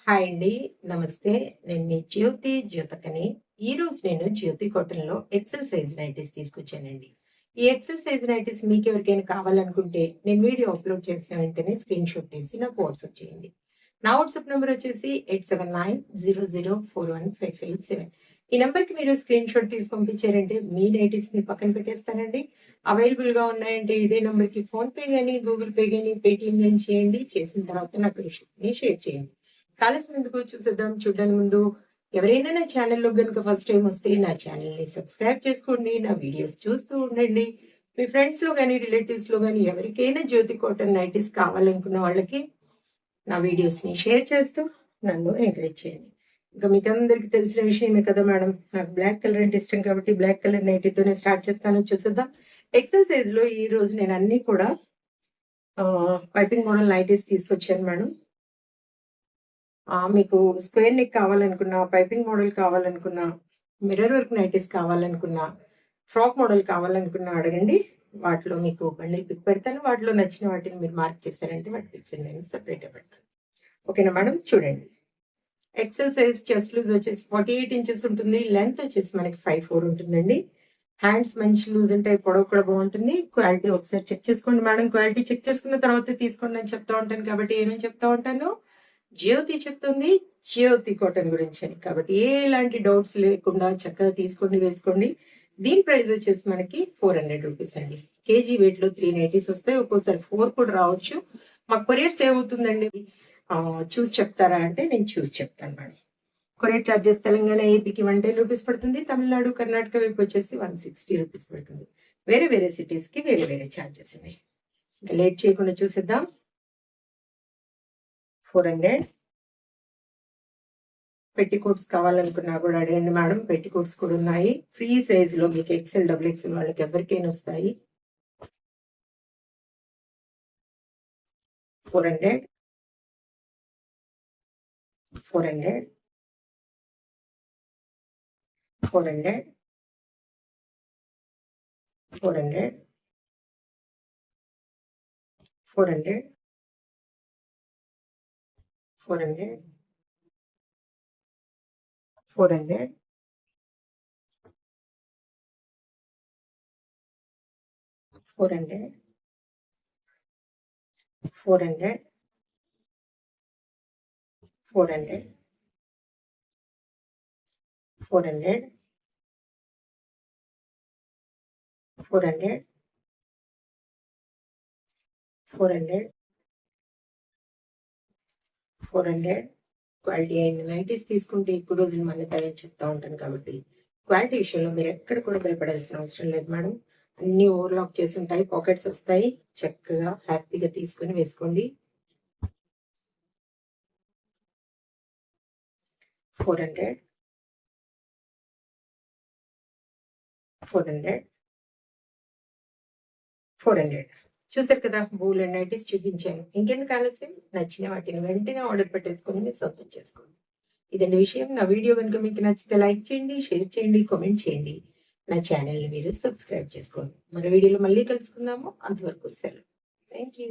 Hi అండి. నమస్తే. నేను మీ జ్యోతకని. ఈరోజు నేను జ్యోతి కాటన్‌లో ఎక్సెల్ సైజ్ నైటీస్ తీసుకొచ్చానండి. ఈ ఎక్సెల్ సైజ్ నైటీస్ మీకెవరికైనా కావాలనుకుంటే నేను వీడియో అప్‌లోడ్ చేసిన వెంటనే స్క్రీన్‌షాట్ తీసి నాకు వాట్సాప్ చేయండి. నా వాట్సాప్ నంబర్ వచ్చేసి 8790041557. ఈ నంబర్‌కి మీరు స్క్రీన్‌షాట్ తీసి పంపించారంటే మీ నైటీస్ మీ పక్కన పెట్టేస్తానండి. అవైలబుల్‌గా ఉన్నాయంటే ఇదే నంబర్‌కి ఫోన్‌పే గాని, గూగుల్ పే గాని, పేటీఎం గాని చేయండి. చేసిన తర్వాత నాకు రిసిప్ట్‌ని షేర్ చేయండి. కాలేసినందుకు చూసేద్దాం. చూడడానికి ముందు ఎవరైనా నా ఛానల్‌లో గనుక ఫస్ట్ టైమ్ వస్తే నా ఛానల్‌ని సబ్స్క్రైబ్ చేసుకోండి. నా వీడియోస్ చూస్తూ ఉండండి. మీ ఫ్రెండ్స్‌లో గాని, రిలేటివ్స్‌లో గాని ఎవరికైనా జ్యోతి కాటన్ నైటీస్ కావాలనుకున్న వాళ్ళకి నా వీడియోస్‌ని షేర్ చేస్తూ నన్ను ఎంకరేజ్ చేయండి. ఇంకా మీకందరికీ తెలిసిన విషయమే కదా మేడం. నాకు బ్లాక్ కలర్ అంటే ఇష్టం కాబట్టి బ్లాక్ కలర్ నైటీతోనే స్టార్ట్ చేస్తాను. చూసేద్దాం. ఎక్సెల్ సైజ్‌లో ఈరోజు నేను అన్నీ కూడా పైపింగ్ మోడల్ నైటీస్ తీసుకొచ్చాను మేడం. మీకు స్క్వేర్ నెక్ కావాలనుకున్నా, పైపింగ్ మోడల్ కావాలనుకున్నా, మిర్రర్ వర్క్ నైటీస్ కావాలనుకున్నా, ఫ్రాక్ మోడల్ కావాలనుకున్నా అడగండి. వాటిలో మీకు బండిల్ పిక్ పెడతాను. వాటిలో నచ్చిన వాటిని మీరు మార్క్ చేశారంటే వాటి పిక్స్ నేను సెపరేట్‌గా పెడతాను. ఓకేనా మేడం? చూడండి. ఎక్సెల్ సైజ్ చెస్ట్ లూజ్ వచ్చేసి 48 ఇంచెస్ ఉంటుంది. లెంత్ వచ్చేసి మనకి 5'4" ఉంటుందండి. హ్యాండ్స్ మంచి లూజ్ ఉంటాయి. పొడవు కూడా బాగుంటుంది. క్వాలిటీ ఒకసారి చెక్ చేసుకోండి మేడం. క్వాలిటీ చెక్ చేసుకున్న తర్వాత తీసుకోండి అని చెప్తా ఉంటాను కాబట్టి ఏమేమి చెప్తా ఉంటాను? జ్యోతి చెప్తుంది జ్యోతి కాటన్ గురించి అని. కాబట్టి ఎలాంటి డౌట్స్ లేకుండా చక్కగా తీసుకోండి, వేసుకోండి. దీని ప్రైస్ వచ్చేసి మనకి 400 రూపీస్ అండి. కేజీ వెయిట్ లో 3 నైటీస్ వస్తాయి. ఒక్కోసారి 4 కూడా రావచ్చు. మాకు కొరియర్ సేవ్ అవుతుందండి. చూసి చెప్తారా అంటే నేను చూసి చెప్తాను మేడం. కొరియర్ చార్జెస్ తెలంగాణ ఏపీకి 110 రూపీస్ పడుతుంది. తమిళనాడు కర్ణాటక వైపు వచ్చేసి 160 రూపీస్ పడుతుంది. వేరే వేరే సిటీస్ కి వేరే వేరే చార్జెస్ ఉన్నాయి. ఇంకా లేట్ చేయకుండా చూసేద్దాం. 400. పెట్టికోట్స్ కావాలనుకున్నా కూడా అడగండి మేడం. పెట్టికోట్స్ కూడా ఉన్నాయి. ఫ్రీ సైజ్ లో మీకు ఎక్సెల్, డబుల్ ఎక్సెల్ వాళ్ళకి ఎవరికైనా వస్తాయి. 400, 400, 400, 400, 400, 400, 400, 400, 400, 400, 400, 400, 400, 400. క్వాలిటీ అయిన నైటీస్ తీసుకుంటే ఎక్కువ రోజులు మన్నుతాయని చెప్తా ఉంటాను కాబట్టి క్వాలిటీ విషయంలో మీరు ఎక్కడ కూడా భయపడాల్సిన అవసరం లేదు మేడం. అన్ని ఓవర్లాక్ చేసి ఉంటాయి. పాకెట్స్ వస్తాయి. చక్కగా హ్యాపీగా తీసుకొని వేసుకోండి. 400, 400, 400. చూసారు కదా, బోల్ అండ్ నైటీస్ చూపించాను. ఇంకెందుకు ఆలస్యం? నచ్చిన వాటిని వెంటనే ఆర్డర్ పెట్టేసుకొని మీరు సొంతం చేసుకోండి. ఇదండి విషయం. నా వీడియో కనుక మీకు నచ్చితే లైక్ చేయండి, షేర్ చేయండి, కామెంట్ చేయండి. నా ఛానల్ని మీరు సబ్స్క్రైబ్ చేసుకోండి. మరో వీడియోలో మళ్ళీ కలుసుకుందాము. అంతవరకు సెలవు. Thank you.